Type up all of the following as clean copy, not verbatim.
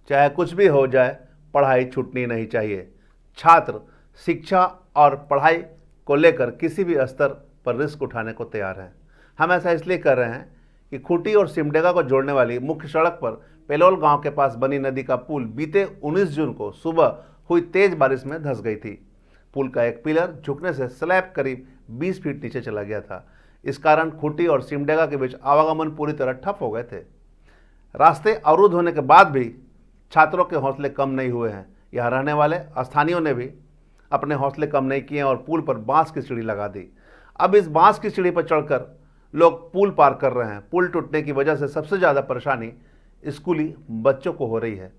चाहे कुछ भी हो जाए, पढ़ाई छूटनी नहीं चाहिए। छात्र शिक्षा और पढ़ाई को लेकर किसी भी स्तर पर रिस्क उठाने को तैयार हैं। हम ऐसा इसलिए कर रहे हैं कि खूंटी और सिमडेगा को जोड़ने वाली मुख्य सड़क पर पेलोल गांव के पास बनी नदी का पुल बीते 19 जून को सुबह हुई तेज बारिश में धंस गई थी। पुल का एक पिलर झुकने से स्लैब करीब 20 फीट नीचे चला गया था। इस कारण खूंटी और सिमडेगा के बीच आवागमन पूरी तरह ठप हो गए थे। रास्ते अवरुद्ध होने के बाद भी छात्रों के हौसले कम नहीं हुए हैं। यहाँ रहने वाले स्थानीयों ने भी अपने हौसले कम नहीं किए और पुल पर बांस की सीढ़ी लगा दी। अब इस बांस की सीढ़ी पर चढ़कर लोग पुल पार कर रहे हैं। पुल टूटने की वजह से सबसे ज़्यादा परेशानी स्कूली बच्चों को हो रही है।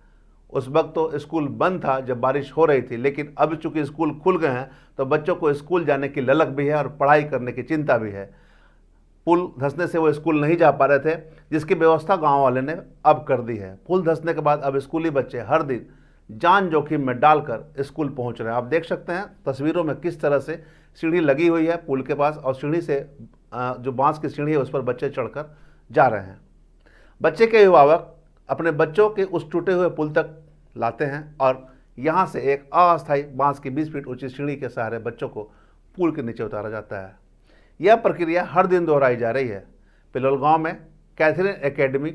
उस वक्त तो स्कूल बंद था जब बारिश हो रही थी, लेकिन अब चूंकि स्कूल खुल गए हैं तो बच्चों को स्कूल जाने की ललक भी है और पढ़ाई करने की चिंता भी है। पुल धंसने से वो स्कूल नहीं जा पा रहे थे, जिसकी व्यवस्था गांव वाले ने अब कर दी है। पुल धंसने के बाद अब स्कूली बच्चे हर दिन जान जोखिम में डालकर स्कूल पहुंच रहे हैं। आप देख सकते हैं तस्वीरों में किस तरह से सीढ़ी लगी हुई है पुल के पास, और सीढ़ी से जो बांस की सीढ़ी है उस पर बच्चे चढ़कर जा रहे हैं। बच्चे के अभिभावक अपने बच्चों के उस टूटे हुए पुल तक लाते हैं और यहाँ से एक अस्थायी बांस की 20 फीट ऊंची सीढ़ी के सहारे बच्चों को पुल के नीचे उतारा जाता है। यह प्रक्रिया हर दिन दोहराई जा रही है। पिलोल गांव में कैथरीन एकेडमी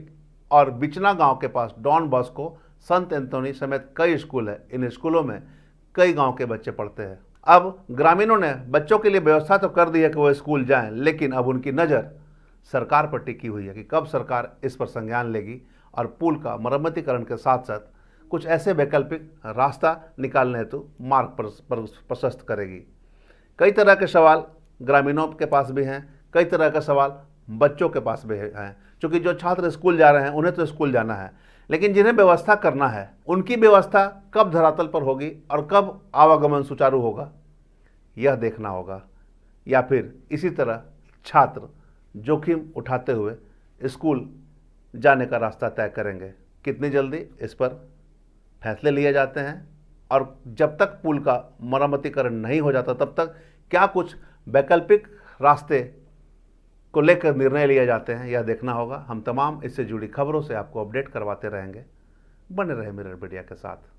और बिचना गांव के पास डॉन बॉस्को, संत एंथोनी समेत कई स्कूल है। इन स्कूलों में कई गांव के बच्चे पढ़ते हैं। अब ग्रामीणों ने बच्चों के लिए व्यवस्था तो कर दी है कि वो स्कूल जाएं, लेकिन अब उनकी नज़र सरकार पर टिकी हुई है कि कब सरकार इस पर संज्ञान लेगी और पुल का मरम्मतीकरण के साथ साथ कुछ ऐसे वैकल्पिक रास्ता निकालने हेतु मार्ग प्रशस्त करेगी। कई तरह के सवाल ग्रामीणों के पास भी हैं, कई तरह के सवाल बच्चों के पास भी हैं। क्योंकि जो छात्र स्कूल जा रहे हैं उन्हें तो स्कूल जाना है, लेकिन जिन्हें व्यवस्था करना है उनकी व्यवस्था कब धरातल पर होगी और कब आवागमन सुचारू होगा, यह देखना होगा। या फिर इसी तरह छात्र जोखिम उठाते हुए स्कूल जाने का रास्ता तय करेंगे। कितनी जल्दी इस पर फैसले लिए जाते हैं और जब तक पुल का मरम्मतीकरण नहीं हो जाता तब तक क्या कुछ वैकल्पिक रास्ते को लेकर निर्णय लिए जाते हैं, यह देखना होगा। हम तमाम इससे जुड़ी खबरों से आपको अपडेट करवाते रहेंगे। बने रहे मिरर मीडिया के साथ।